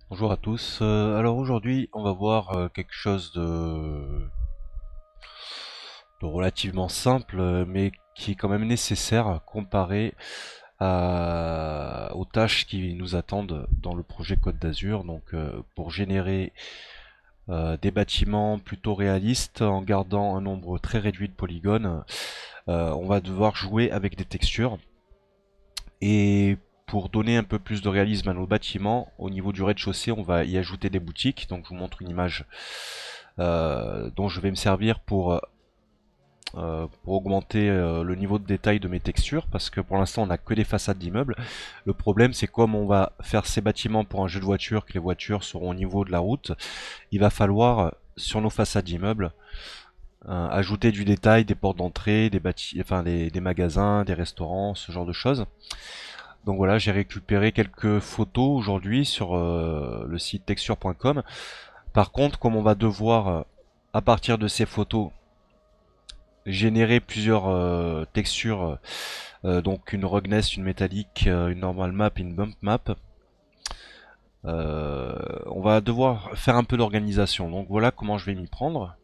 Bonjour à tous. Alors aujourd'hui, on va voir quelque chose de relativement simple, mais qui est quand même nécessaire comparé aux tâches qui nous attendent dans le projet Côte d'Azur. Donc, pour générer des bâtiments plutôt réalistes en gardant un nombre très réduit de polygones, on va devoir jouer avec des textures. Et pour donner un peu plus de réalisme à nos bâtiments, au niveau du rez-de-chaussée, on va y ajouter des boutiques. Donc je vous montre une image dont je vais me servir pour augmenter le niveau de détail de mes textures, parce que pour l'instant on n'a que des façades d'immeubles. Le problème, c'est comme on va faire ces bâtiments pour un jeu de voiture, que les voitures seront au niveau de la route, il va falloir sur nos façades d'immeubles ajouter du détail, des portes d'entrée, enfin des magasins, des restaurants, ce genre de choses. Donc voilà, j'ai récupéré quelques photos aujourd'hui sur le site texture.com. Par contre, comme on va devoir, à partir de ces photos, générer plusieurs textures, donc une roughness, une métallique, une normal map, une bump map, on va devoir faire un peu d'organisation. Donc voilà comment je vais m'y prendre.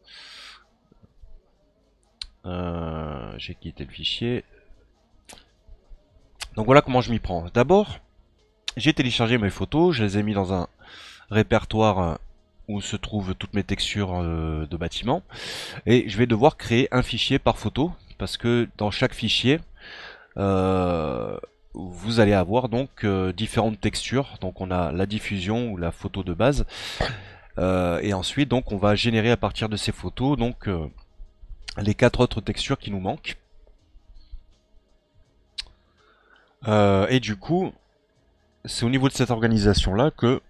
J'ai quitté le fichier. Donc voilà comment je m'y prends. D'abord, j'ai téléchargé mes photos, je les ai mis dans un répertoire où se trouvent toutes mes textures de bâtiment, et je vais devoir créer un fichier par photo, parce que dans chaque fichier euh, vous allez avoir donc différentes textures. Donc on a la diffusion ou la photo de base, et ensuite donc on va générer à partir de ces photos donc les quatre autres textures qui nous manquent. Et du coup, c'est au niveau de cette organisation là que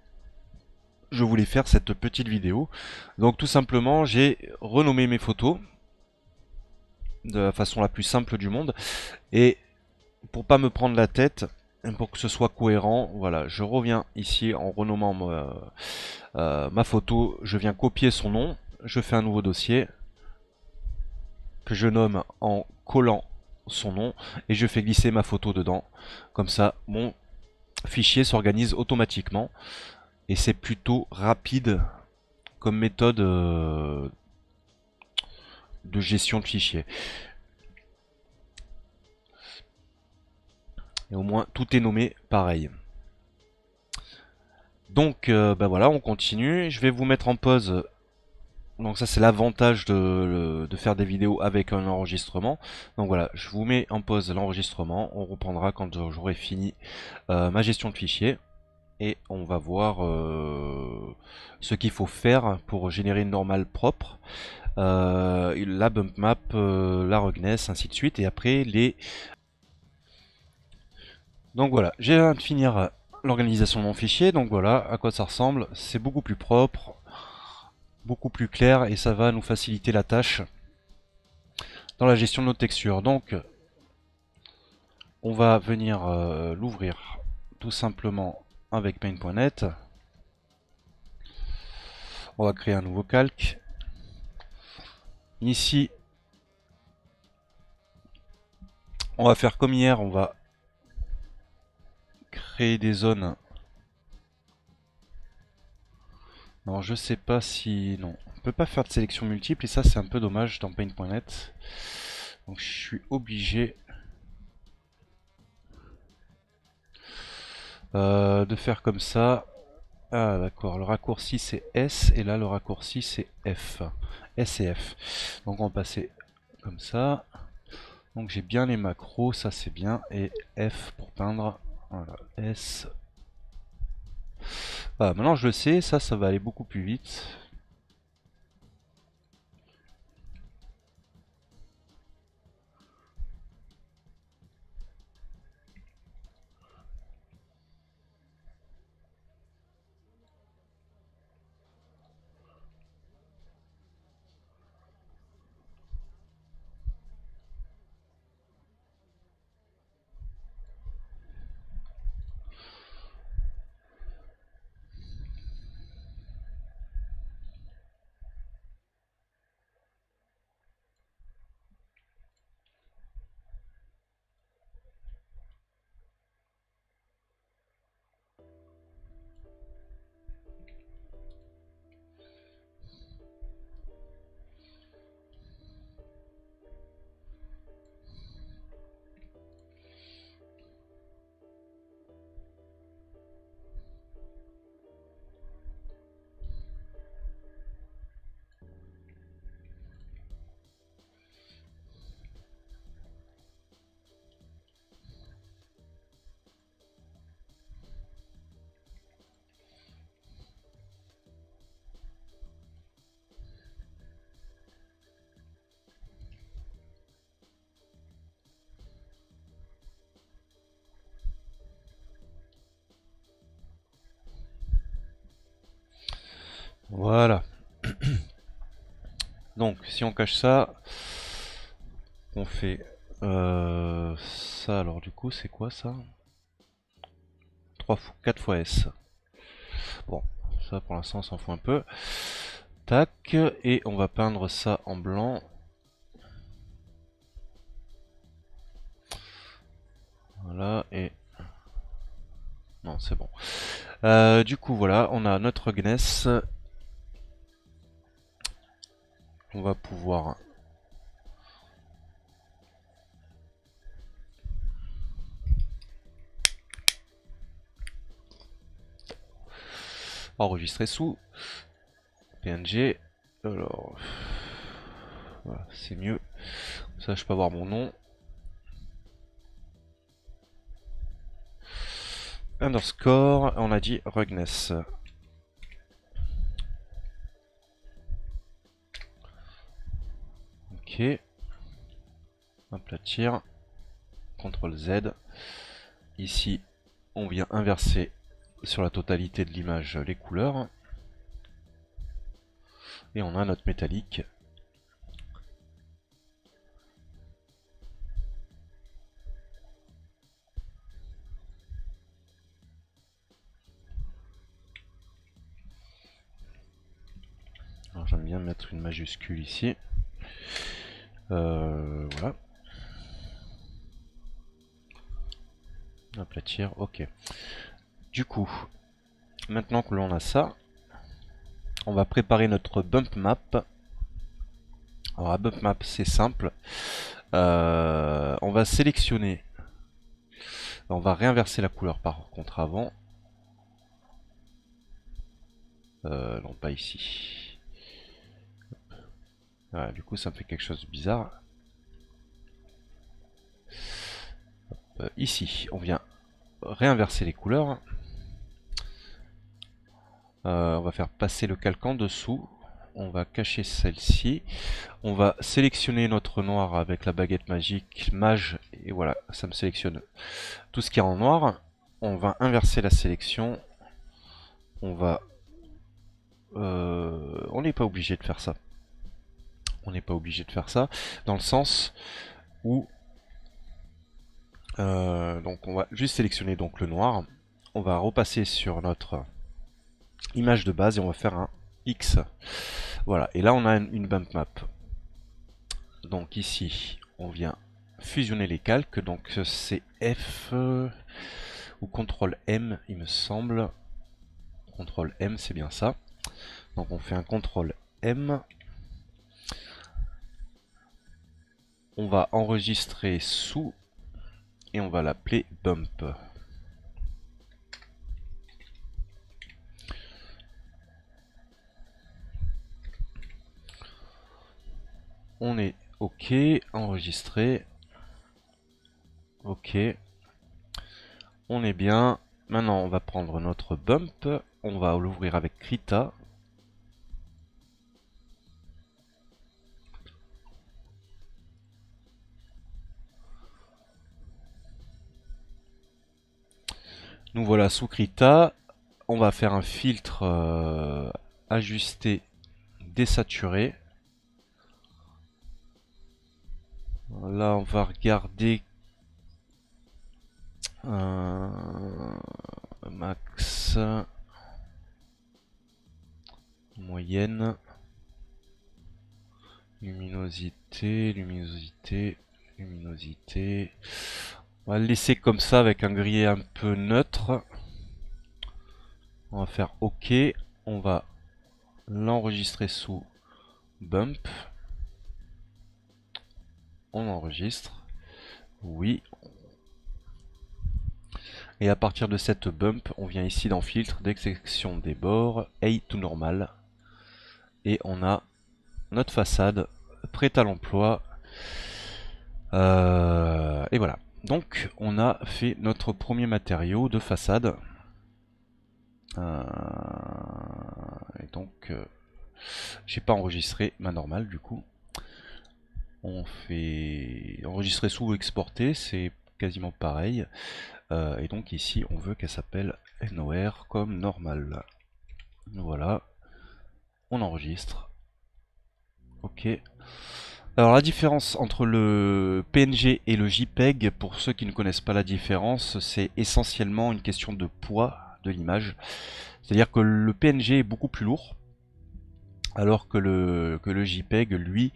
je voulais faire cette petite vidéo. Donc tout simplement, j'ai renommé mes photos de la façon la plus simple du monde, et pour pas me prendre la tête, et pour que ce soit cohérent, voilà, je reviens ici en renommant ma photo, je viens copier son nom, je fais un nouveau dossier que je nomme en collant son nom, et je fais glisser ma photo dedans. Comme ça, mon fichier s'organise automatiquement, et c'est plutôt rapide comme méthode de gestion de fichier. Et au moins tout est nommé pareil. Donc bah voilà, on continue. Je vais vous mettre en pause. Donc ça c'est l'avantage de faire des vidéos avec un enregistrement. Donc voilà, je vous mets en pause l'enregistrement. On reprendra quand j'aurai fini ma gestion de fichier. Et on va voir ce qu'il faut faire pour générer une normale propre. La bump map, la roughness, ainsi de suite. Et après les... Donc voilà, j'ai viens de finir l'organisation de mon fichier. Donc voilà à quoi ça ressemble. C'est beaucoup plus propre, beaucoup plus clair, et ça va nous faciliter la tâche dans la gestion de nos textures. Donc on va venir l'ouvrir tout simplement avec Paint.net. On va créer un nouveau calque. Ici, on va faire comme hier, on va créer des zones. Non, je sais pas si... Non, on peut pas faire de sélection multiple, et ça c'est un peu dommage dans Paint.net. Donc je suis obligé de faire comme ça. Ah d'accord, le raccourci c'est S, et là le raccourci c'est F. S et F. Donc on va passer comme ça. Donc j'ai bien les macros, ça c'est bien, et F pour peindre. Voilà, S. Voilà, maintenant je le sais, ça va aller beaucoup plus vite. Voilà. Donc si on cache ça, on fait ça. Alors du coup c'est quoi ça? 4 fois S. Bon, ça pour l'instant on s'en fout un peu. Tac, et on va peindre ça en blanc. Voilà, et... Non, c'est bon. Du coup, voilà, on a notre gneiss. On va pouvoir... enregistrer sous PNG. Alors... Voilà, c'est mieux. Ça, je peux avoir mon nom. Underscore, on a dit Rugness. Ok. Aplatir. CTRL Z. Ici, on vient inverser sur la totalité de l'image les couleurs. Et on a notre métallique. Alors j'aime bien mettre une majuscule ici. Voilà. Aplatir, ok. Du coup, maintenant que l'on a ça, on va préparer notre bump map. Alors la bump map c'est simple. On va sélectionner. On va réinverser la couleur par contre avant. Non pas ici. Voilà, du coup ça me fait quelque chose de bizarre. Ici on vient réinverser les couleurs. On va faire passer le calque en dessous. On va cacher celle-ci. On va sélectionner notre noir avec la baguette magique mage. Et voilà, ça me sélectionne tout ce qui est en noir. On va inverser la sélection. On va... on n'est pas obligé de faire ça. On n'est pas obligé de faire ça. Dans le sens où... donc on va juste sélectionner donc le noir. On va repasser sur notre image de base et on va faire un X. Voilà, et là on a une bump map. Donc ici, on vient fusionner les calques. Donc c'est F ou CTRL M, il me semble. CTRL M, c'est bien ça. Donc on fait un CTRL M. On va enregistrer sous et on va l'appeler bump. On est OK, enregistré. OK. On est bien. Maintenant, on va prendre notre bump. On va l'ouvrir avec Krita. Nous voilà sous Krita. On va faire un filtre ajusté désaturé. Là, on va regarder max, moyenne, luminosité, luminosité, luminosité. On va le laisser comme ça avec un gris un peu neutre. On va faire OK. On va l'enregistrer sous bump. On enregistre. Oui. Et à partir de cette bump, on vient ici dans filtre, d'exception des bords, A to normal. Et on a notre façade prête à l'emploi. Et voilà. Donc on a fait notre premier matériau de façade. Et donc j'ai pas enregistré ma normale du coup. On fait enregistrer sous ou exporter, c'est quasiment pareil. Et donc ici on veut qu'elle s'appelle NOR comme normal. Voilà. on enregistre. Ok. Alors la différence entre le PNG et le JPEG, pour ceux qui ne connaissent pas la différence, c'est essentiellement une question de poids de l'image. C'est-à-dire que le PNG est beaucoup plus lourd, alors que le JPEG, lui,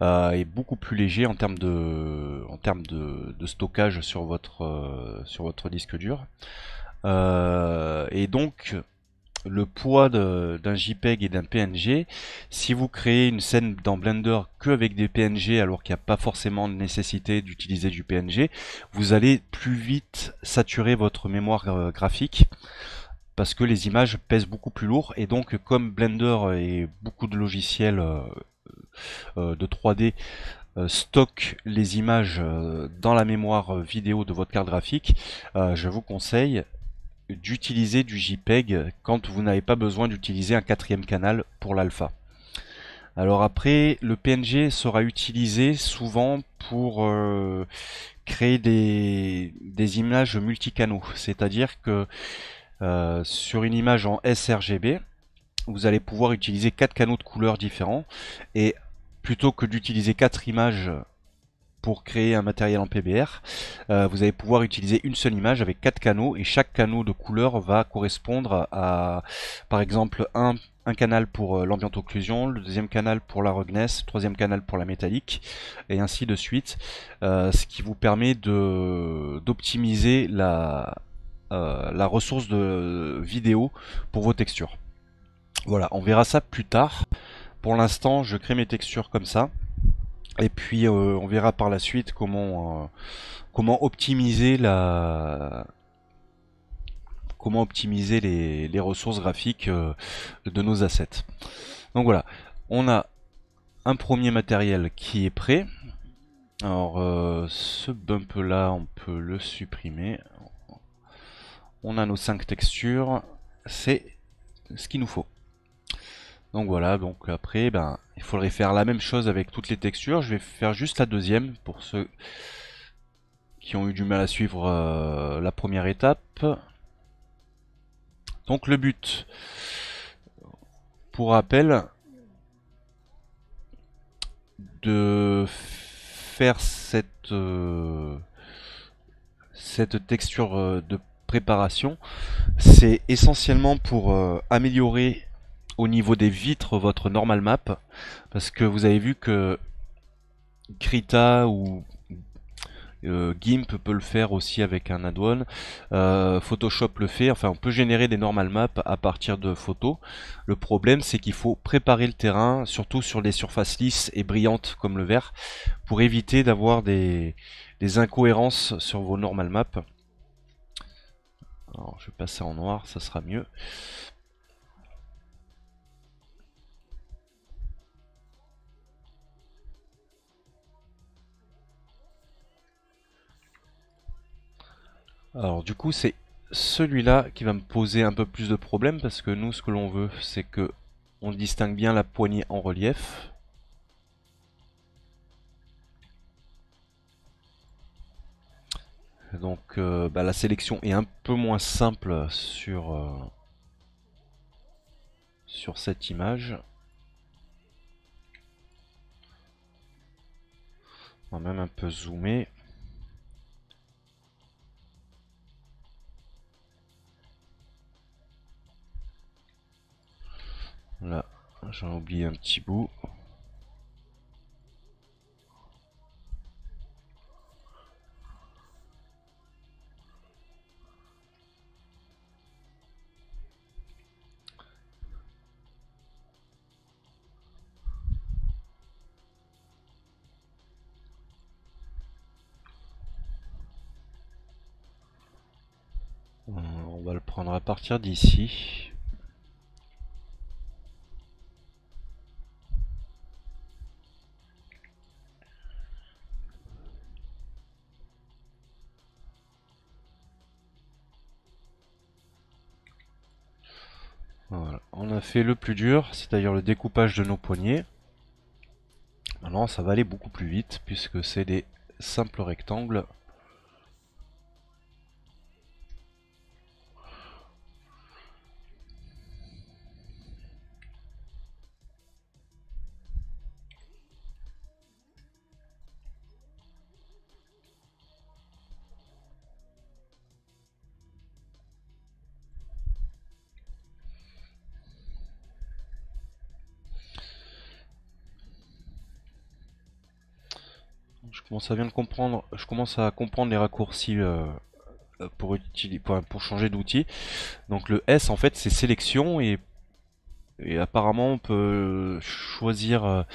est beaucoup plus léger en termes de stockage sur votre disque dur. Et donc, le poids d'un JPEG et d'un PNG, si vous créez une scène dans Blender que avec des PNG alors qu'il n'y a pas forcément de nécessité d'utiliser du PNG, vous allez plus vite saturer votre mémoire graphique parce que les images pèsent beaucoup plus lourd et donc comme Blender et beaucoup de logiciels de 3D stockent les images dans la mémoire vidéo de votre carte graphique, je vous conseille d'utiliser du JPEG quand vous n'avez pas besoin d'utiliser un quatrième canal pour l'alpha. Alors après, le PNG sera utilisé souvent pour créer des images multicanaux. C'est-à-dire que sur une image en sRGB, vous allez pouvoir utiliser 4 canaux de couleurs différents. Et plutôt que d'utiliser 4 images pour créer un matériel en PBR, vous allez pouvoir utiliser une seule image avec 4 canaux et chaque canal de couleur va correspondre à, par exemple, un canal pour l'ambient occlusion, le deuxième canal pour la roughness, le troisième canal pour la métallique, et ainsi de suite, ce qui vous permet d'optimiser la ressource de vidéo pour vos textures. Voilà, on verra ça plus tard. Pour l'instant, je crée mes textures comme ça. Et puis on verra par la suite comment optimiser les ressources graphiques de nos assets. Donc voilà, on a un premier matériel qui est prêt. Alors ce bump là, on peut le supprimer. On a nos 5 textures, c'est ce qu'il nous faut. Donc voilà, donc après, ben, il faudrait faire la même chose avec toutes les textures. Je vais faire juste la deuxième pour ceux qui ont eu du mal à suivre la première étape. Donc le but, pour rappel, de faire cette texture de préparation, c'est essentiellement pour améliorer au niveau des vitres votre normal map, parce que vous avez vu que Krita ou GIMP peut le faire aussi avec un add-on. Photoshop le fait. Enfin, on peut générer des normal maps à partir de photos. Le problème, c'est qu'il faut préparer le terrain, surtout sur des surfaces lisses et brillantes comme le vert, pour éviter d'avoir des incohérences sur vos normal maps. Alors, je vais passer en noir, ça sera mieux. Alors, du coup, c'est celui-là qui va me poser un peu plus de problèmes parce que nous, ce que l'on veut, c'est que on distingue bien la poignée en relief. Donc bah, la sélection est un peu moins simple sur cette image. On va même un peu zoomer. Là, j'en ai oublié un petit bout. On va le prendre à partir d'ici. Voilà. On a fait le plus dur, c'est-à-dire le découpage de nos poignées. Maintenant, ça va aller beaucoup plus vite puisque c'est des simples rectangles. je commence à comprendre les raccourcis pour changer d'outil. Donc le S en fait c'est sélection et apparemment on peut choisir.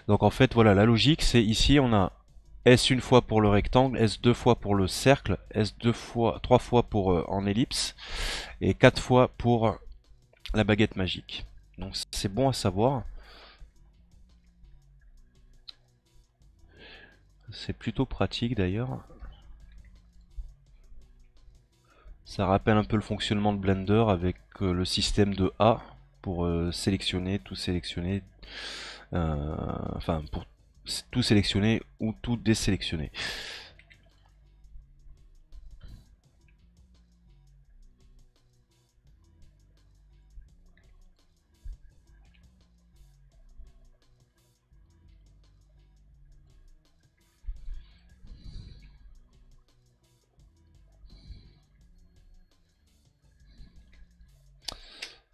Donc en fait voilà la logique c'est ici on a S une fois pour le rectangle, S deux fois pour le cercle, trois fois pour en ellipse et quatre fois pour la baguette magique. Donc c'est bon à savoir. C'est plutôt pratique d'ailleurs. Ça rappelle un peu le fonctionnement de Blender avec le système de A pour sélectionner, tout sélectionner, enfin pour tout sélectionner ou tout désélectionner.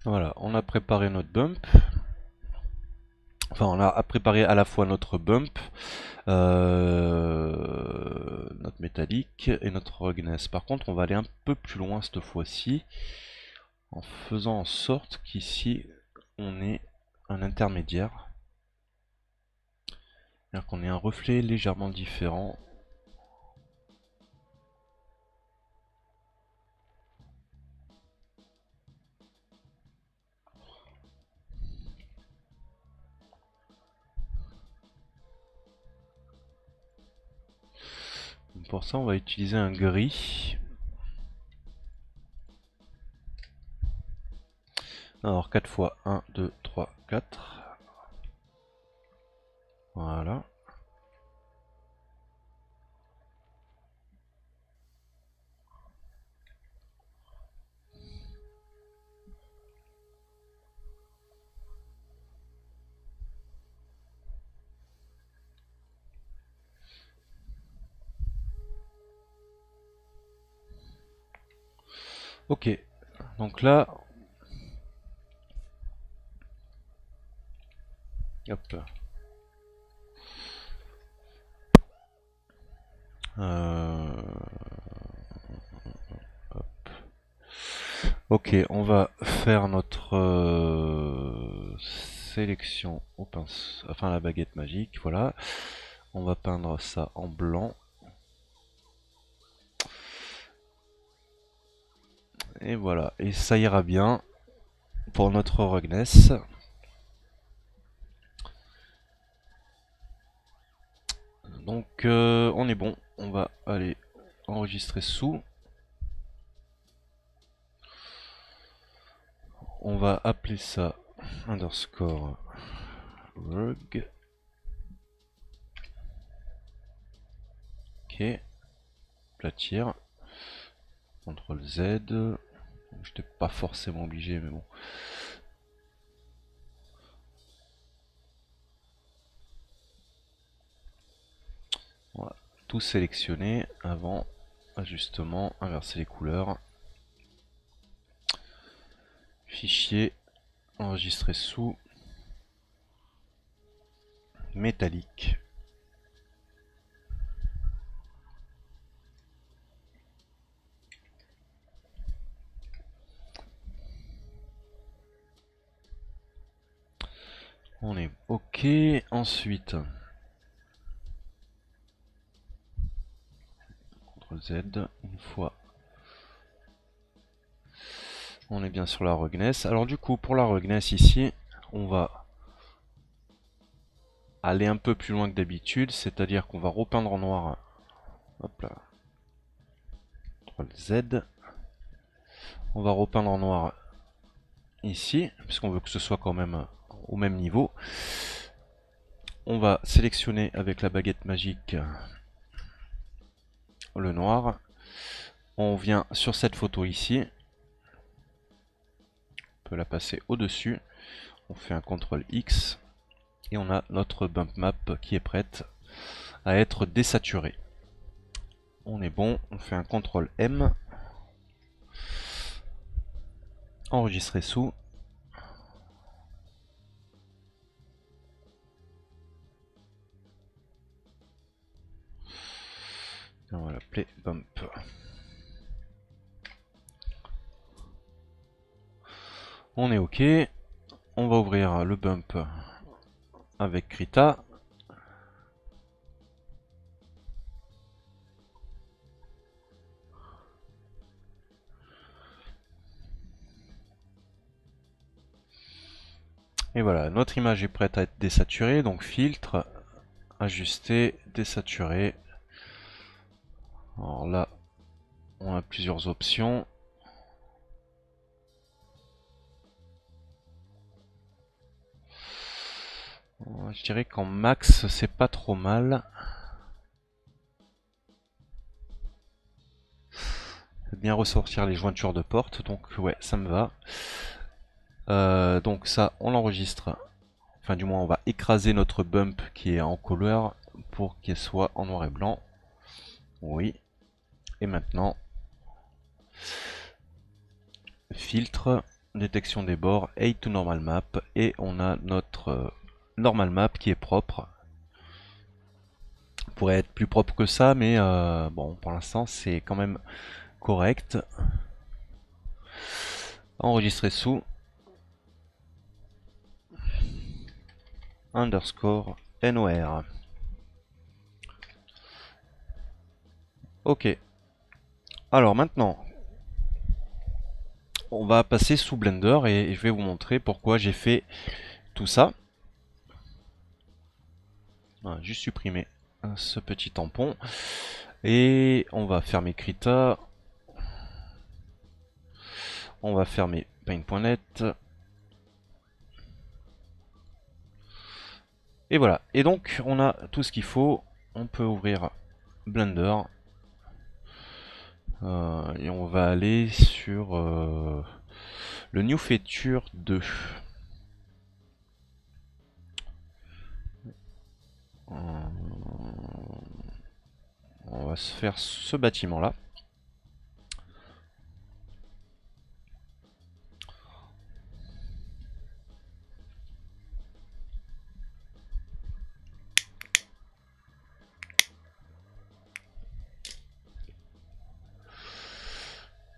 Voilà, on a préparé notre bump. Enfin, on a préparé à la fois notre bump, notre métallique et notre roughness. Par contre, on va aller un peu plus loin cette fois-ci, en faisant en sorte qu'ici, on ait un intermédiaire. C'est-à-dire qu'on ait un reflet légèrement différent. Pour ça, on va utiliser un gris. Alors 4 fois 1, 2, 3, 4. Voilà. Ok, donc là, hop là. Ok, on va faire notre sélection au pinceau, enfin la baguette magique, voilà. On va peindre ça en blanc. Et voilà, et ça ira bien pour notre roughness. Donc on est bon, on va aller enregistrer sous. On va appeler ça underscore rug. Ok, platir. CTRL Z. J'étais pas forcément obligé, mais bon. Voilà, tout sélectionner avant, ajustement, inverser les couleurs. Fichier, enregistrer sous, métallique. On est ok. Ensuite, CTRL Z, une fois. On est bien sur la roughness. Alors du coup, pour la roughness ici, on va aller un peu plus loin que d'habitude, c'est-à-dire qu'on va repeindre en noir. Hop là. CTRL Z. On va repeindre en noir ici, puisqu'on veut que ce soit quand même au même niveau. On va sélectionner avec la baguette magique le noir. On vient sur cette photo ici. On peut la passer au-dessus. On fait un CTRL X. Et on a notre bump map qui est prête à être désaturée. On est bon. On fait un CTRL M. Enregistrer sous. l'appeler bump. On est OK. On va ouvrir le bump avec Krita. Et voilà, notre image est prête à être désaturée, donc filtre, ajuster, désaturer. Alors là, on a plusieurs options. Je dirais qu'en max, c'est pas trop mal. Bien ressortir les jointures de porte, donc ouais, ça me va. Donc ça, on l'enregistre. Enfin, du moins, on va écraser notre bump qui est en couleur pour qu'elle soit en noir et blanc. Oui. Et maintenant, filtre, détection des bords, aid to normal map, et on a notre normal map qui est propre. Pourrait être plus propre que ça, mais bon, pour l'instant, c'est quand même correct. Enregistrer sous underscore NOR. Ok. Alors maintenant, on va passer sous Blender et je vais vous montrer pourquoi j'ai fait tout ça. Voilà, juste supprimer ce petit tampon. Et on va fermer Krita. On va fermer Paint.net. Et voilà. Et donc, on a tout ce qu'il faut. On peut ouvrir Blender. Et on va aller sur le New Feature 2. On va se faire ce bâtiment là.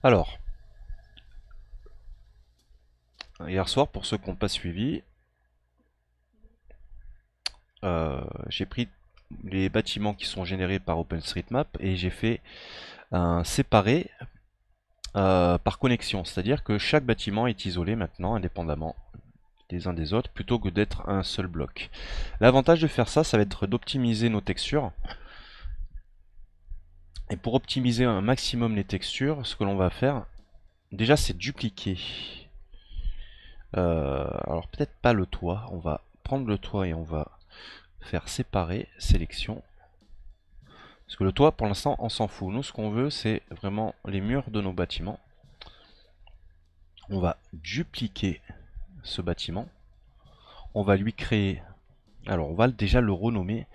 Alors, hier soir, pour ceux qui n'ont pas suivi, j'ai pris les bâtiments qui sont générés par OpenStreetMap et j'ai fait un séparé par connexion. C'est-à-dire que chaque bâtiment est isolé maintenant, indépendamment des uns des autres, plutôt que d'être un seul bloc. L'avantage de faire ça, ça va être d'optimiser nos textures. Et pour optimiser un maximum les textures, ce que l'on va faire, déjà c'est dupliquer. Alors peut-être pas le toit, on va prendre le toit et on va faire séparer, sélection. Parce que le toit, pour l'instant, on s'en fout. Nous, ce qu'on veut, c'est vraiment les murs de nos bâtiments. On va dupliquer ce bâtiment. On va lui créer... Alors, on va déjà le renommer.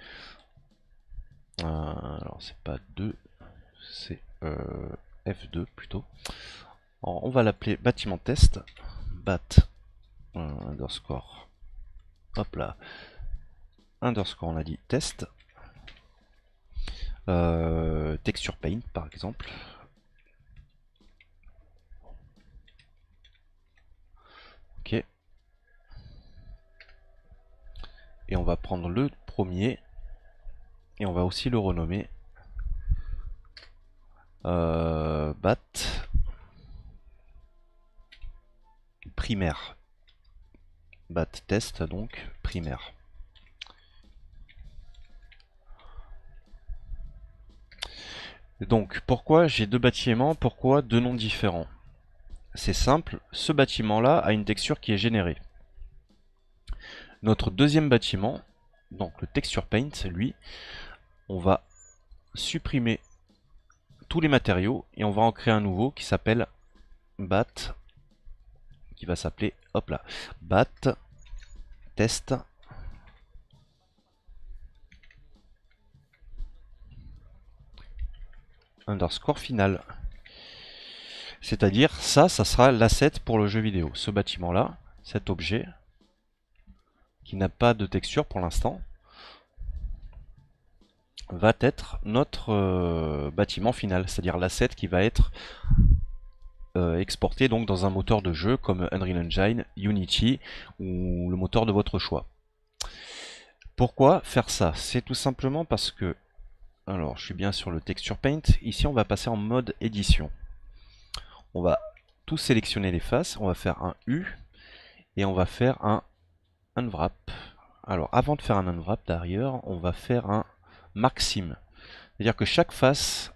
Alors, c'est pas 2, c'est F2 plutôt. Alors, on va l'appeler bâtiment test. Bat underscore. Hop là. Underscore, on a dit test. Texture paint, par exemple. Ok. Et on va prendre le premier. Et on va aussi le renommer bat primaire. Bat test, donc primaire. Donc pourquoi j'ai deux bâtiments, pourquoi deux noms différents? C'est simple, ce bâtiment là a une texture qui est générée. Notre deuxième bâtiment, donc le texture paint, lui, on va supprimer tous les matériaux et on va en créer un nouveau qui s'appelle bat, qui va s'appeler, hop là, bat test underscore final. C'est-à-dire ça sera l'asset pour le jeu vidéo. Ce bâtiment là, cet objet qui n'a pas de texture pour l'instant, va être notre bâtiment final, c'est-à-dire l'asset qui va être exporté donc dans un moteur de jeu comme Unreal Engine, Unity ou le moteur de votre choix. Pourquoi faire ça? C'est tout simplement parce que, alors je suis bien sur le Texture Paint, ici on va passer en mode édition. On va tout sélectionner les faces, on va faire un U et on va faire un Unwrap. Alors avant de faire un Unwrap d'ailleurs, on va faire un Maxim. C'est-à-dire que chaque face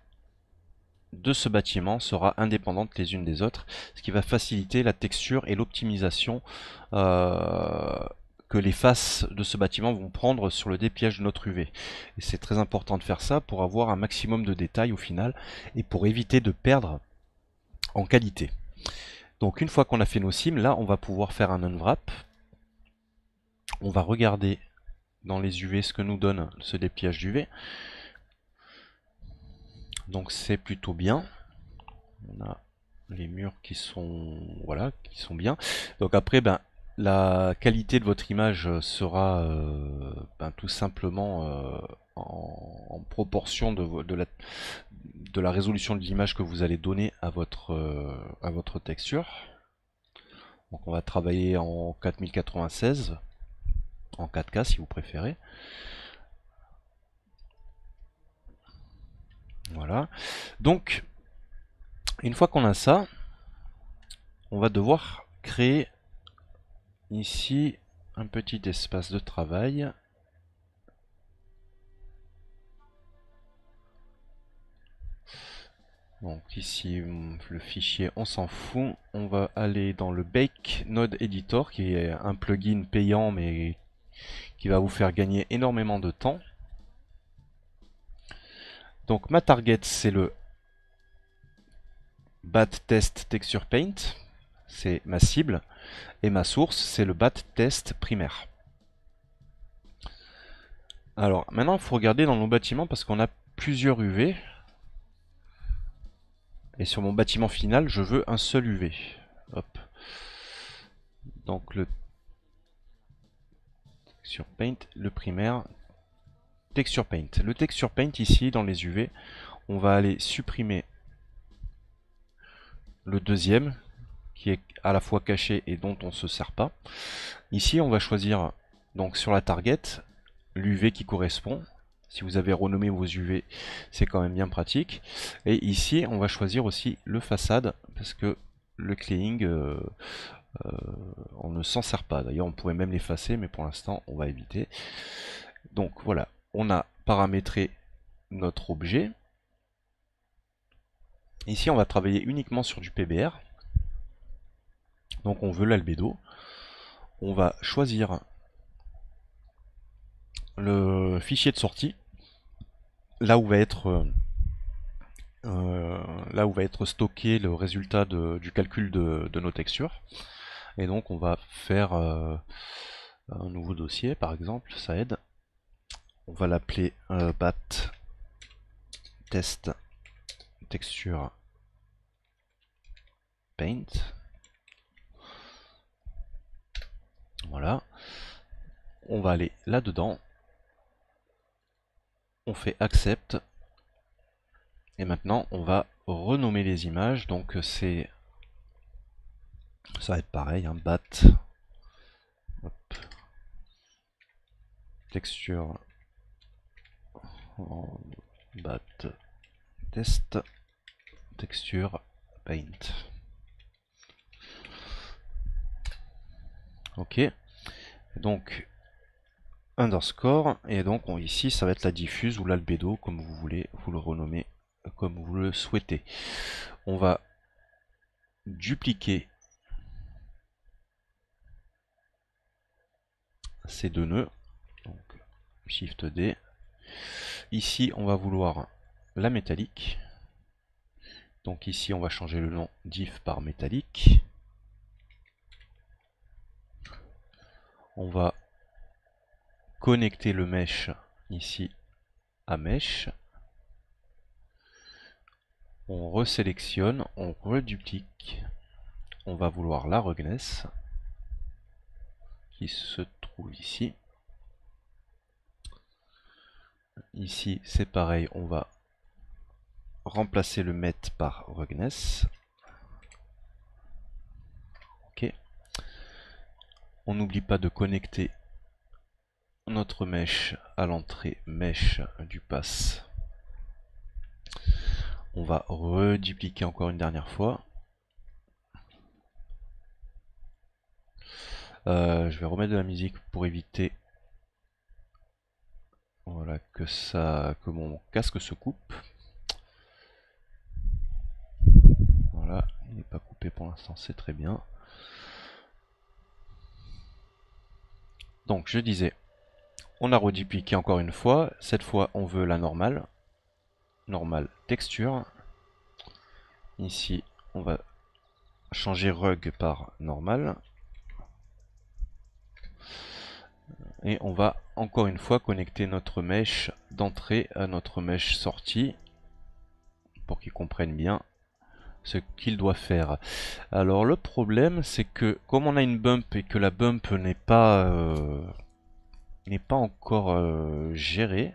de ce bâtiment sera indépendante les unes des autres, ce qui va faciliter la texture et l'optimisation que les faces de ce bâtiment vont prendre sur le dépliage de notre UV. Et c'est très important de faire ça pour avoir un maximum de détails au final et pour éviter de perdre en qualité. Donc une fois qu'on a fait nos sims, là on va pouvoir faire un unwrap. On va regarder dans les UV ce que nous donne ce dépliage d'UV. Donc c'est plutôt bien. On a les murs qui sont voilà, qui sont bien. Donc après la qualité de votre image sera tout simplement en proportion de la résolution de l'image que vous allez donner à votre texture. Donc on va travailler en 4096 en 4K si vous préférez. Voilà. Donc une fois qu'on a ça, on va devoir créer ici un petit espace de travail. Donc ici le fichier on s'en fout, on va aller dans le Bake Node Editor qui est un plugin payant mais qui va vous faire gagner énormément de temps. Donc ma target c'est le Bat Test Texture Paint, c'est ma cible, et ma source c'est le Bat Test primaire. Alors maintenant il faut regarder dans nos bâtiments parce qu'on a plusieurs UV. Et sur mon bâtiment final, je veux un seul UV. Hop. Donc le Texture Paint, le primaire, Texture Paint. Le Texture Paint ici dans les UV, on va aller supprimer le deuxième qui est à la fois caché et dont on ne se sert pas. Ici on va choisir donc sur la target l'UV qui correspond. Si vous avez renommé vos UV, c'est quand même bien pratique. Et ici on va choisir aussi le façade parce que le claying on ne s'en sert pas. D'ailleurs on pourrait même l'effacer mais pour l'instant on va éviter. Donc voilà, on a paramétré notre objet. Ici on va travailler uniquement sur du PBR. Donc on veut l'albédo. On va choisir le fichier de sortie, là où va être stocké le résultat du calcul de nos textures. Et donc on va faire un nouveau dossier par exemple, ça aide. On va l'appeler bat test texture paint. Voilà. On va aller là-dedans. On fait accept. Et maintenant, on va renommer les images. Donc ça va être pareil, hein, bat hop, texture bat test texture paint. Ok. Donc underscore, et donc ici ça va être la diffuse ou l'albédo comme vous voulez, vous le renommez comme vous le souhaitez. On va dupliquer ces deux nœuds, donc Shift D. Ici on va vouloir la métallique, donc ici on va changer le nom diff par métallique. On va connecter le mesh ici à mesh. On resélectionne, on reduplique, on va vouloir la roughness qui se trouve ici. Ici, c'est pareil, on va remplacer le met par Rugness. Ok. On n'oublie pas de connecter notre mèche à l'entrée mèche du pass. On va redupliquer encore une dernière fois. Je vais remettre de la musique pour éviter, voilà, que mon casque se coupe. Voilà, il n'est pas coupé pour l'instant, c'est très bien. Donc je disais, on a redupliqué encore une fois. Cette fois, on veut la normale. Normale texture. Ici, on va changer rug par normal. Et on va encore une fois connecter notre mèche d'entrée à notre mèche sortie pour qu'ils comprennent bien ce qu'il doit faire. Alors le problème, c'est que comme on a une bump et que la bump n'est pas encore gérée,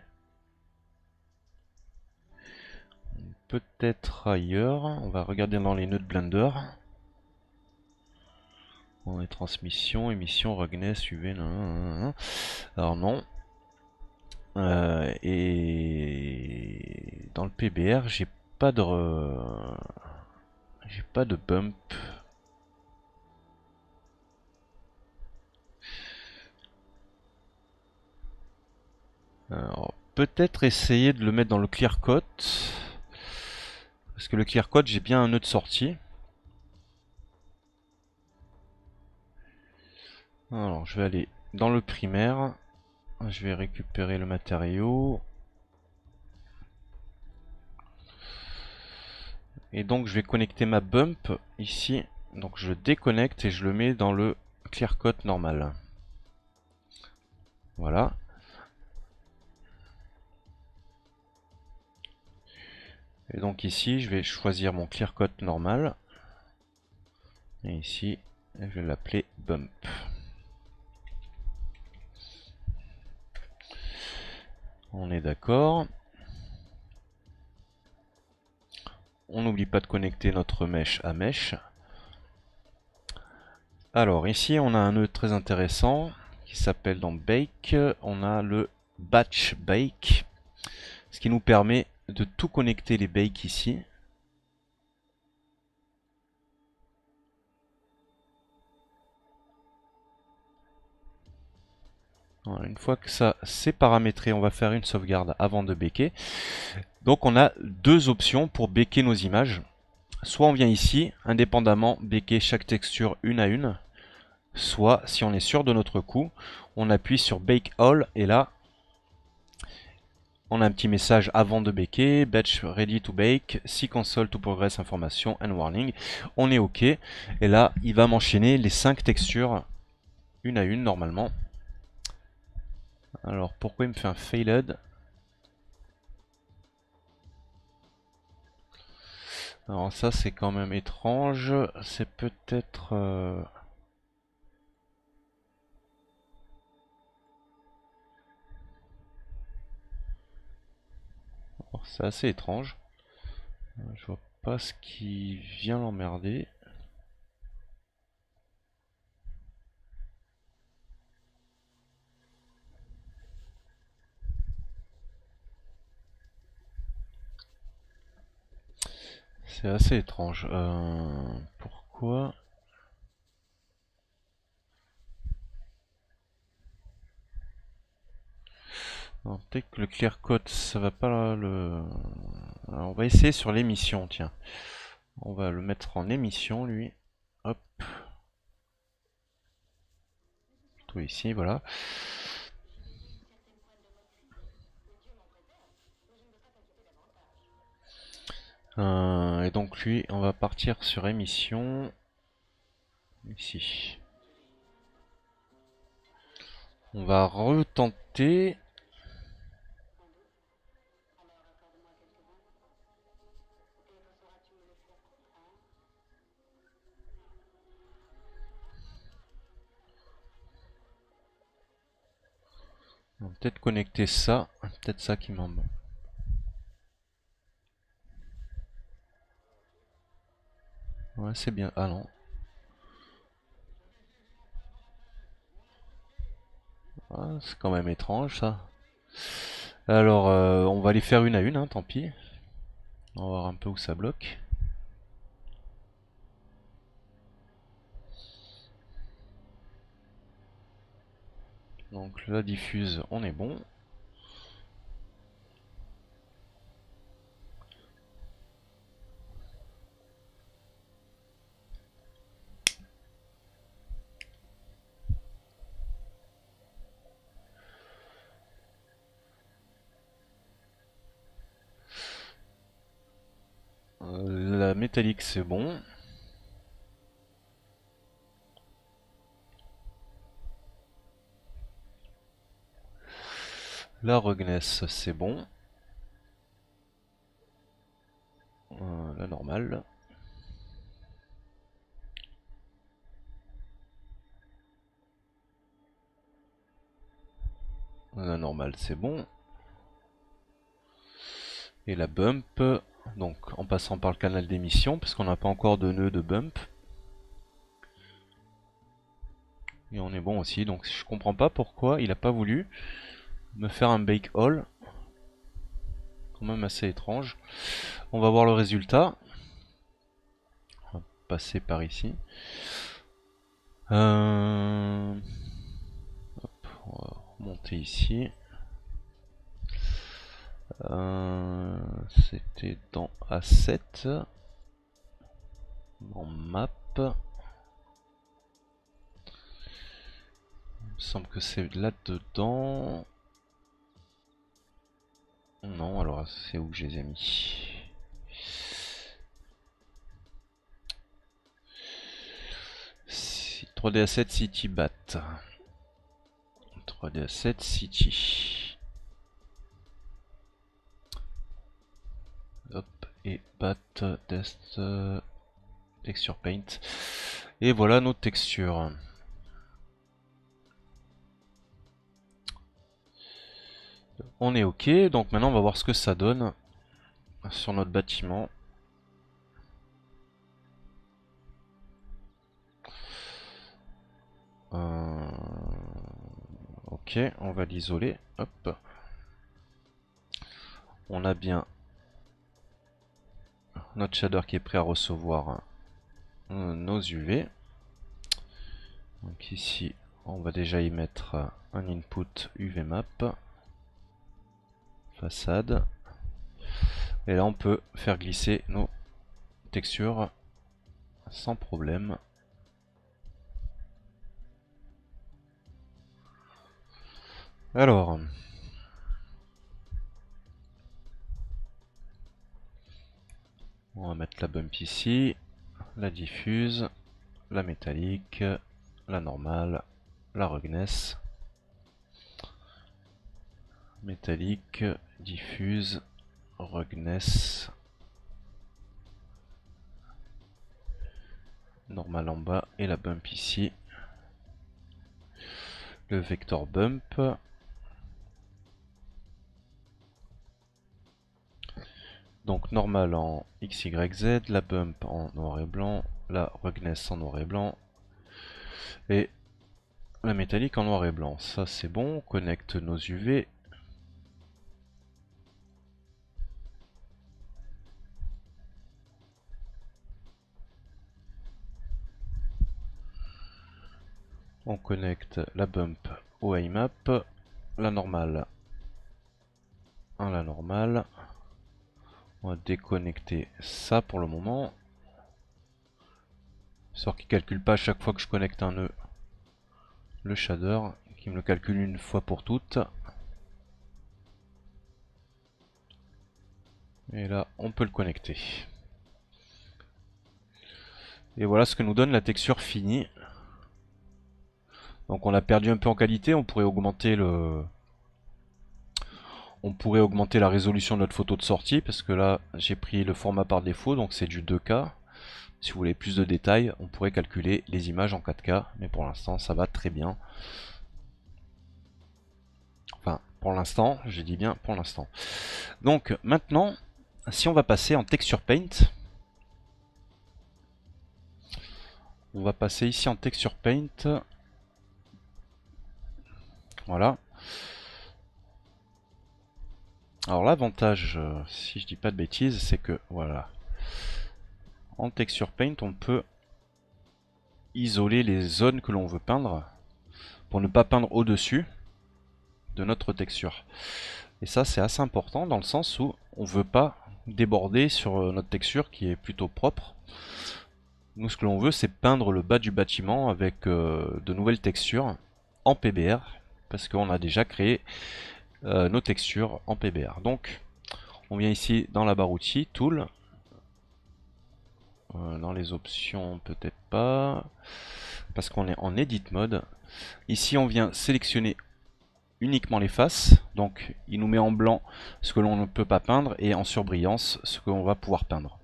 peut-être ailleurs. On va regarder dans les nœuds de Blender. On est transmission, émission, Rugness, UV. Alors non. Et dans le PBR, j'ai pas de bump. Alors, peut-être essayer de le mettre dans le clear coat. Parce que le clear coat, j'ai bien un nœud de sortie. Alors, je vais aller dans le primaire. Je vais récupérer le matériau. Et donc, je vais connecter ma bump ici. Donc, je déconnecte et je le mets dans le clear coat normal. Voilà. Et donc ici, je vais choisir mon clear coat normal. Et ici, je vais l'appeler bump. On est d'accord. On n'oublie pas de connecter notre mèche à mèche. Alors ici, on a un nœud très intéressant qui s'appelle dans Bake. On a le Batch Bake, ce qui nous permet de tout connecter les bakes ici. Voilà, une fois que ça c'est paramétré, on va faire une sauvegarde avant de baker. Donc on a deux options pour baker nos images. Soit on vient ici, indépendamment, baker chaque texture une à une. Soit, si on est sûr de notre coup, on appuie sur Bake All et là, on a un petit message avant de baker, batch ready to bake, see console to progress information and warning. On est OK. Et là, il va m'enchaîner les 5 textures une à une normalement. Alors pourquoi il me fait un failed? Alors ça c'est quand même étrange. C'est peut-être... c'est assez étrange. Je vois pas ce qui vient l'emmerder. C'est assez étrange. Pourquoi? Peut-être que le clear coat, ça va pas le... Alors, on va essayer sur l'émission, tiens. On va le mettre en émission, lui. Hop. Tout ici, voilà. Et donc lui, on va partir sur émission. Ici. On va retenter. On va peut-être connecter ça. Peut-être ça qui m'en... Ouais, c'est bien. Ah non. Ah, c'est quand même étrange ça. Alors, on va les faire une à une, hein, tant pis. On va voir un peu où ça bloque. Donc la diffuse, on est bon. La métallique, c'est bon. La Rogness, c'est bon. La normale. La normale, c'est bon. Et la bump, donc en passant par le canal d'émission, parce qu'on n'a pas encore de nœud de bump. Et on est bon aussi, donc je comprends pas pourquoi il a pas voulu me faire un bake all. Quand même assez étrange. On va voir le résultat. On va passer par ici. Hop, on va remonter ici. C'était dans A7. Dans map. Il me semble que c'est là-dedans. Non, alors c'est où que je les ai mis? 3D-A7 City Bat. 3D-A7 City. Hop, et Bat Test Texture Paint. Et voilà nos textures. On est ok, donc maintenant on va voir ce que ça donne sur notre bâtiment. Ok, on va l'isoler. Hop. On a bien notre shader qui est prêt à recevoir nos UV. Donc ici, on va déjà y mettre un input UV map. Façade. Et là, on peut faire glisser nos textures sans problème. Alors, on va mettre la bump ici, la diffuse, la métallique, la normale, la roughness, métallique, diffuse, roughness, normale en bas et la bump ici, le vector bump. Donc normal en XYZ, la bump en noir et blanc, la roughness en noir et blanc et la métallique en noir et blanc. Ça c'est bon, on connecte nos UV. On connecte la bump au IMAP, la normale à la normale. On va déconnecter ça pour le moment. Histoire qu'il ne calcule pas à chaque fois que je connecte un nœud le shader, qu'il me le calcule une fois pour toutes. Et là, on peut le connecter. Et voilà ce que nous donne la texture finie. Donc on a perdu un peu en qualité, on pourrait augmenter la résolution de notre photo de sortie, parce que là j'ai pris le format par défaut, donc c'est du 2K. Si vous voulez plus de détails, on pourrait calculer les images en 4K, mais pour l'instant ça va très bien. Enfin, Pour l'instant, je dis bien pour l'instant. Donc maintenant, si on va passer en Texture Paint, on va passer ici en Texture Paint. Voilà. Alors l'avantage, si je dis pas de bêtises, c'est que voilà, en Texture Paint, on peut isoler les zones que l'on veut peindre pour ne pas peindre au-dessus de notre texture. Et ça, c'est assez important dans le sens où on veut pas déborder sur notre texture qui est plutôt propre. Nous, ce que l'on veut, c'est peindre le bas du bâtiment avec de nouvelles textures en PBR, parce qu'on a déjà créé nos textures en PBR. Donc, on vient ici dans la barre outils, Tool, dans les options, peut-être pas, parce qu'on est en Edit mode. Ici, on vient sélectionner uniquement les faces, donc il nous met en blanc ce que l'on ne peut pas peindre et en surbrillance ce que l'on va pouvoir peindre.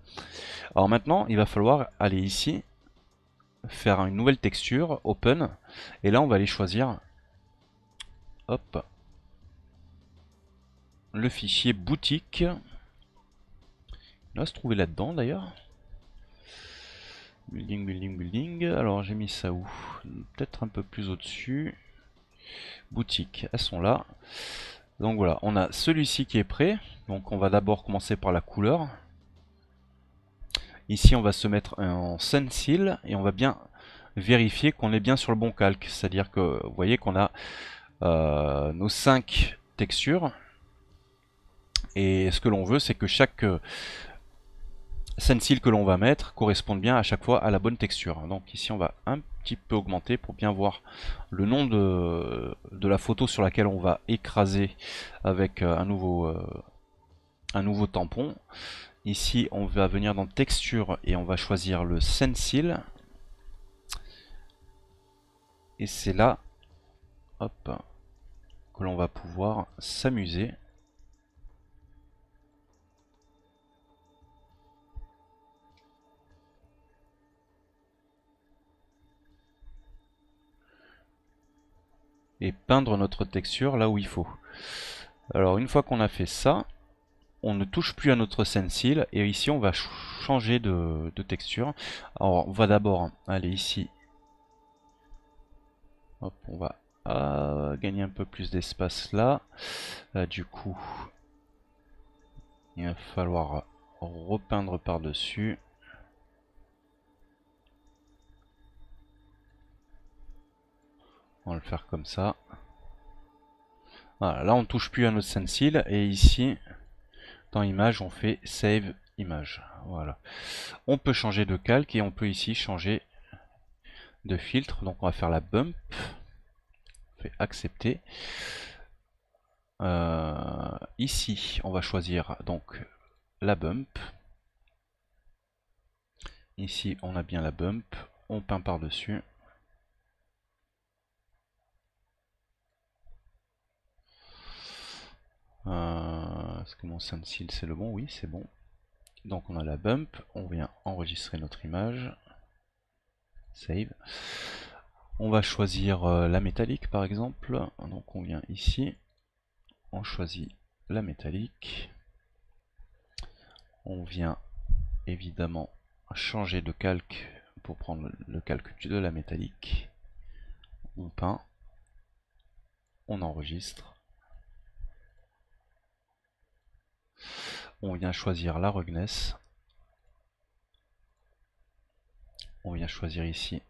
Alors maintenant, il va falloir aller ici, faire une nouvelle texture, Open, et là on va aller choisir, hop, le fichier boutique. Il va se trouver là-dedans d'ailleurs. Building, building, building. Alors j'ai mis ça où? Peut-être un peu plus au-dessus. Boutique, elles sont là. Donc voilà, on a celui-ci qui est prêt. Donc on va d'abord commencer par la couleur. Ici on va se mettre en stencil et on va bien vérifier qu'on est bien sur le bon calque. C'est-à-dire que vous voyez qu'on a nos 5 textures. Et ce que l'on veut, c'est que chaque stencil que l'on va mettre corresponde bien à chaque fois à la bonne texture. Donc ici on va un petit peu augmenter pour bien voir le nom de la photo sur laquelle on va écraser avec un nouveau tampon. Ici on va venir dans texture et on va choisir le stencil. Et c'est là, hop, que l'on va pouvoir s'amuser. Et peindre notre texture là où il faut. Alors une fois qu'on a fait ça, on ne touche plus à notre stencil et ici on va changer de texture. Alors on va d'abord aller ici. Hop, on va gagner un peu plus d'espace là. Du coup, il va falloir repeindre par-dessus. On va le faire comme ça. Voilà, là on ne touche plus à notre stencil et ici dans image on fait save image. Voilà. On peut changer de calque et on peut ici changer de filtre. Donc on va faire la bump. On fait accepter. Ici on va choisir donc la bump. Ici on a bien la bump. On peint par dessus. Est-ce que mon stencil c'est le bon? Oui, c'est bon. Donc on a la bump, on vient enregistrer notre image. Save. On va choisir la métallique par exemple. Donc on vient ici, on choisit la métallique. On vient évidemment changer de calque pour prendre le calque de la métallique. On peint, on enregistre. On vient choisir la roughness. On vient choisir ici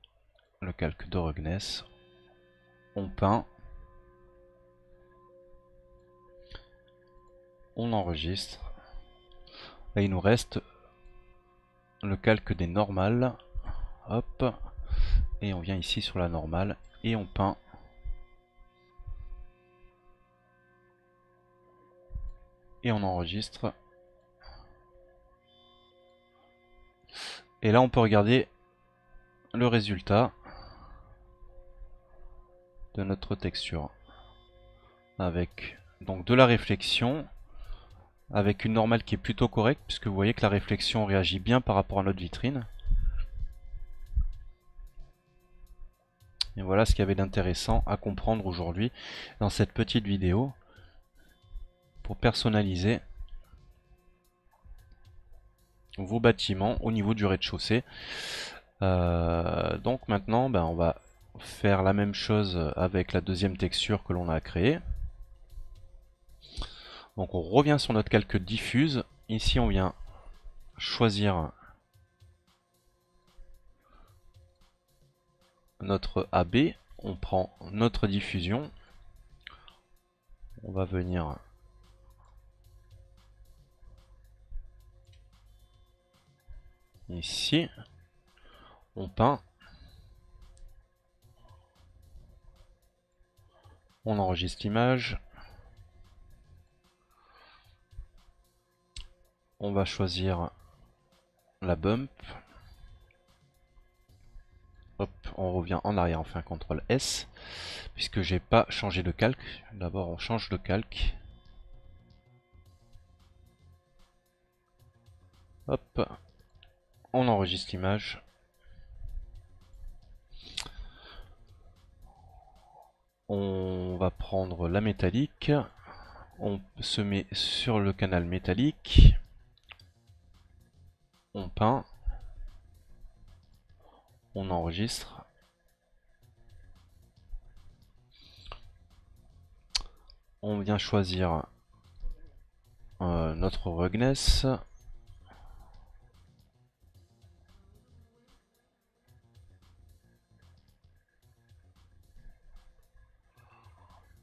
le calque de roughness. On peint. On enregistre. Là il nous reste le calque des normales. Hop. Et on vient ici sur la normale et on peint. Et on enregistre. Et là on peut regarder le résultat de notre texture. Avec donc de la réflexion. Avec une normale qui est plutôt correcte. Puisque vous voyez que la réflexion réagit bien par rapport à notre vitrine. Et voilà ce qu'il y avait d'intéressant à comprendre aujourd'hui dans cette petite vidéo. pour personnaliser vos bâtiments au niveau du rez-de-chaussée. Donc maintenant, on va faire la même chose avec la deuxième texture que l'on a créée. Donc on revient sur notre calque diffuse. Ici on vient choisir notre AB. On prend notre diffusion. On va venir ici. On peint. On enregistre l'image. On va choisir la bump. Hop, on revient en arrière, on fait un CTRL S, puisque j'ai pas changé de calque. D'abord on change de calque. Hop, on enregistre l'image. On va prendre la métallique. On se met sur le canal métallique. On peint. On enregistre. On vient choisir notre roughness.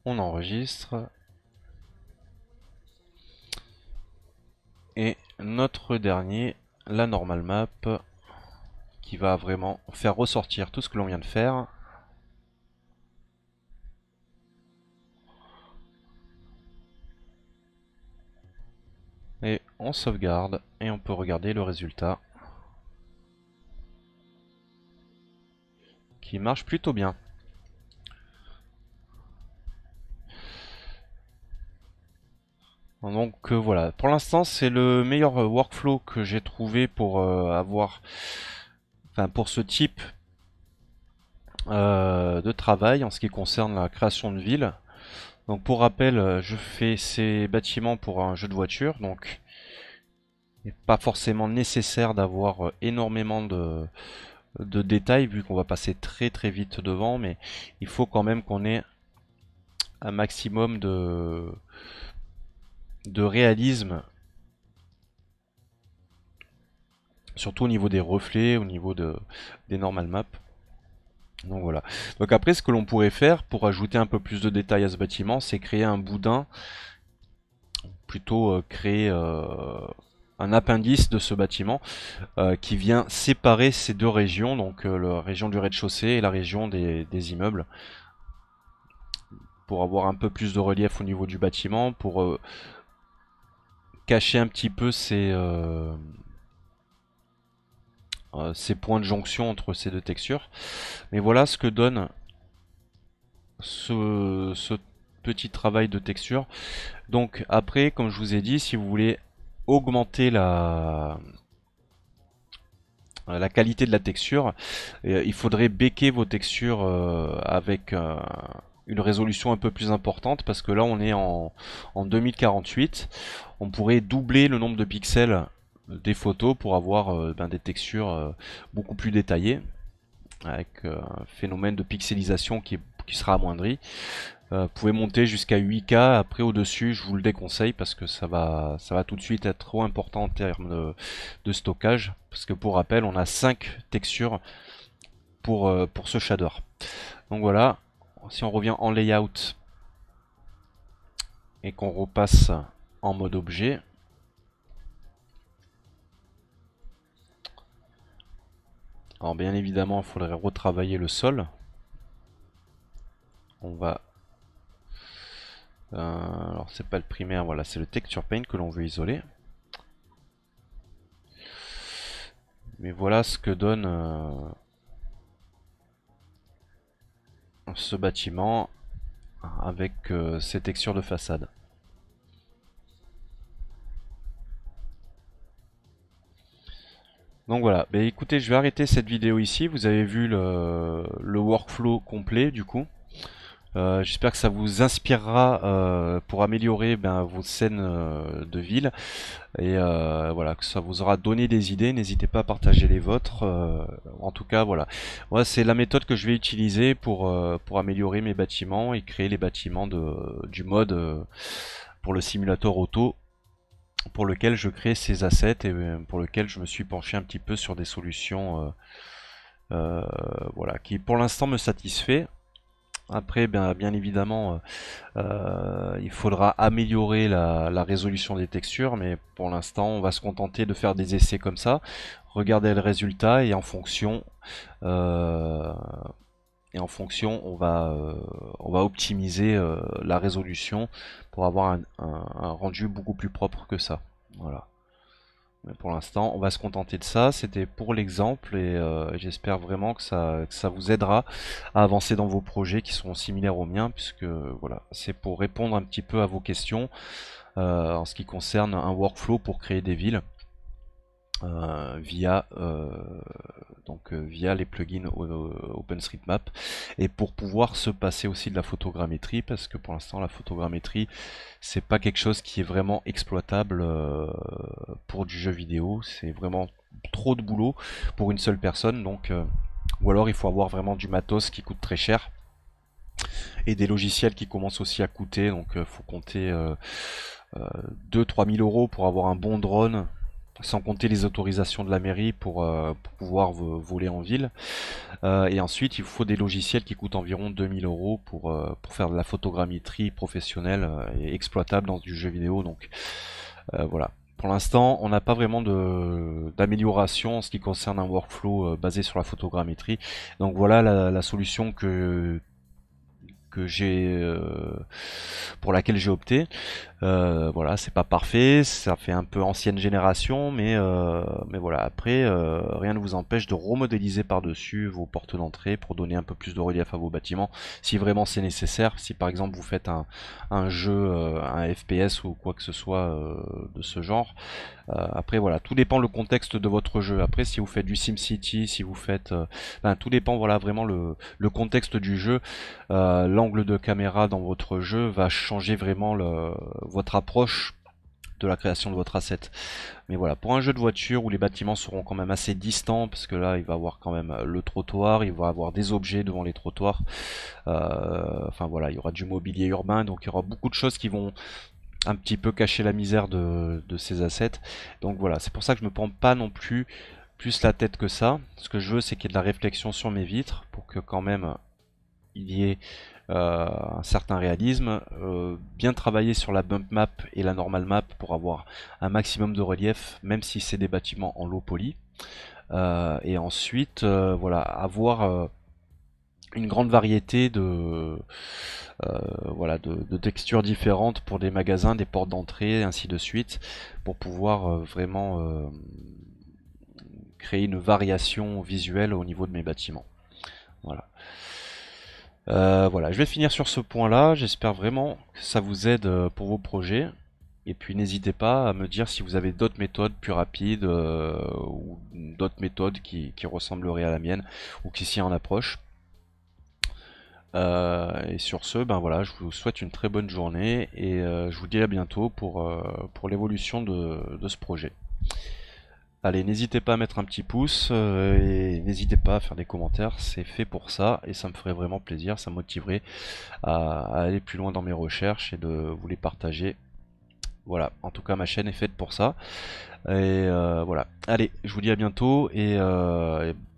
On enregistre. Et notre dernier, la normal map, qui va vraiment faire ressortir tout ce que l'on vient de faire. Et on sauvegarde et on peut regarder le résultat qui marche plutôt bien. Donc voilà, pour l'instant c'est le meilleur workflow que j'ai trouvé pour pour ce type de travail en ce qui concerne la création de ville. Donc pour rappel, je fais ces bâtiments pour un jeu de voiture, donc il n'est pas forcément nécessaire d'avoir énormément de détails vu qu'on va passer très très vite devant, mais il faut quand même qu'on ait un maximum de réalisme, surtout au niveau des reflets, au niveau des normal maps. Donc voilà. Donc après, ce que l'on pourrait faire pour ajouter un peu plus de détails à ce bâtiment, c'est créer un boudin, plutôt créer un appendice de ce bâtiment qui vient séparer ces deux régions, donc la région du rez-de-chaussée et la région des immeubles, pour avoir un peu plus de relief au niveau du bâtiment, pour cacher un petit peu ces points de jonction entre ces deux textures. Mais voilà ce que donne ce petit travail de texture. Donc après, comme je vous ai dit, si vous voulez augmenter la qualité de la texture, il faudrait béquer vos textures avec une résolution un peu plus importante, parce que là on est en 2048. On pourrait doubler le nombre de pixels des photos pour avoir des textures beaucoup plus détaillées, avec un phénomène de pixelisation qui sera amoindri. Vous pouvez monter jusqu'à 8K. Après au-dessus, je vous le déconseille parce que ça va tout de suite être trop important en termes de stockage. Parce que pour rappel, on a 5 textures pour ce shader. Donc voilà, si on revient en layout et qu'on repasse en mode objet, alors bien évidemment, il faudrait retravailler le sol. On va alors c'est pas le primaire, voilà, c'est le texture paint que l'on veut isoler. Mais voilà ce que donne ce bâtiment avec ces textures de façade. Donc voilà, bah écoutez, je vais arrêter cette vidéo ici. Vous avez vu le workflow complet du coup. J'espère que ça vous inspirera pour améliorer vos scènes de ville. Et voilà, que ça vous aura donné des idées. N'hésitez pas à partager les vôtres. En tout cas, voilà. Moi, c'est la méthode que je vais utiliser pour améliorer mes bâtiments et créer les bâtiments du mode pour le simulateur auto pour lequel je crée ces assets et pour lequel je me suis penché un petit peu sur des solutions voilà, qui pour l'instant me satisfait. Après, bien évidemment, il faudra améliorer la résolution des textures, mais pour l'instant, on va se contenter de faire des essais comme ça, regarder le résultat et euh, on va optimiser la résolution pour avoir un rendu beaucoup plus propre que ça. Voilà. Mais pour l'instant, on va se contenter de ça. C'était pour l'exemple et j'espère vraiment que ça vous aidera à avancer dans vos projets qui sont similaires aux miens, puisque voilà, c'est pour répondre un petit peu à vos questions en ce qui concerne un workflow pour créer des villes via via les plugins OpenStreetMap et pour pouvoir se passer aussi de la photogrammétrie parce que pour l'instant la photogrammétrie c'est pas quelque chose qui est vraiment exploitable pour du jeu vidéo, c'est vraiment trop de boulot pour une seule personne donc ou alors il faut avoir vraiment du matos qui coûte très cher et des logiciels qui commencent aussi à coûter donc faut compter 2-3 000 euros pour avoir un bon drone sans compter les autorisations de la mairie pour pouvoir voler en ville. Et ensuite, il faut des logiciels qui coûtent environ 2000 euros pour faire de la photogrammétrie professionnelle et exploitable dans du jeu vidéo. Donc voilà. Pour l'instant, on n'a pas vraiment d'amélioration en ce qui concerne un workflow basé sur la photogrammétrie. Donc voilà la solution que j'ai pour laquelle j'ai opté. Voilà, c'est pas parfait, ça fait un peu ancienne génération, mais voilà. Après, rien ne vous empêche de remodéliser par-dessus vos portes d'entrée pour donner un peu plus de relief à vos bâtiments, si vraiment c'est nécessaire. Si par exemple vous faites un jeu, un FPS ou quoi que ce soit de ce genre. Après voilà, tout dépend le contexte de votre jeu. Après, si vous faites du SimCity, si vous faites, tout dépend voilà vraiment le contexte du jeu. L'angle de caméra dans votre jeu va changer vraiment votre approche de la création de votre asset. Mais voilà, pour un jeu de voiture où les bâtiments seront quand même assez distants, parce que là il va y avoir quand même le trottoir, il va y avoir des objets devant les trottoirs, enfin voilà, il y aura du mobilier urbain, donc il y aura beaucoup de choses qui vont un petit peu cacher la misère de ces assets. Donc voilà, c'est pour ça que je me prends pas non plus la tête que ça. Ce que je veux, c'est qu'il y ait de la réflexion sur mes vitres, pour que quand même il y ait un certain réalisme, bien travailler sur la bump map et la normal map pour avoir un maximum de relief, même si c'est des bâtiments en low poly. Et ensuite, voilà, avoir une grande variété voilà, de textures différentes pour des magasins, des portes d'entrée, ainsi de suite, pour pouvoir vraiment créer une variation visuelle au niveau de mes bâtiments. Voilà. Voilà, je vais finir sur ce point-là. J'espère vraiment que ça vous aide pour vos projets. Et puis n'hésitez pas à me dire si vous avez d'autres méthodes plus rapides ou d'autres méthodes qui ressembleraient à la mienne ou qui s'y en approchent. Et sur ce, ben voilà, je vous souhaite une très bonne journée et je vous dis à bientôt pour l'évolution de ce projet. Allez, n'hésitez pas à mettre un petit pouce et n'hésitez pas à faire des commentaires, c'est fait pour ça et ça me ferait vraiment plaisir, ça me motiverait à aller plus loin dans mes recherches et de vous les partager. Voilà, en tout cas ma chaîne est faite pour ça. Et voilà, allez, je vous dis à bientôt et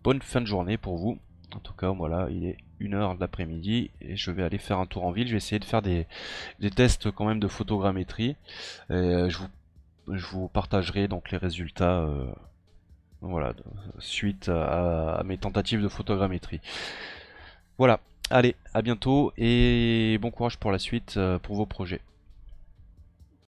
bonne fin de journée pour vous. En tout cas, voilà, il est 1h de l'après-midi et je vais aller faire un tour en ville. Je vais essayer de faire des tests quand même de photogrammétrie. Et je vous partagerai donc les résultats voilà, suite à mes tentatives de photogrammétrie. Voilà, allez, à bientôt et bon courage pour la suite pour vos projets.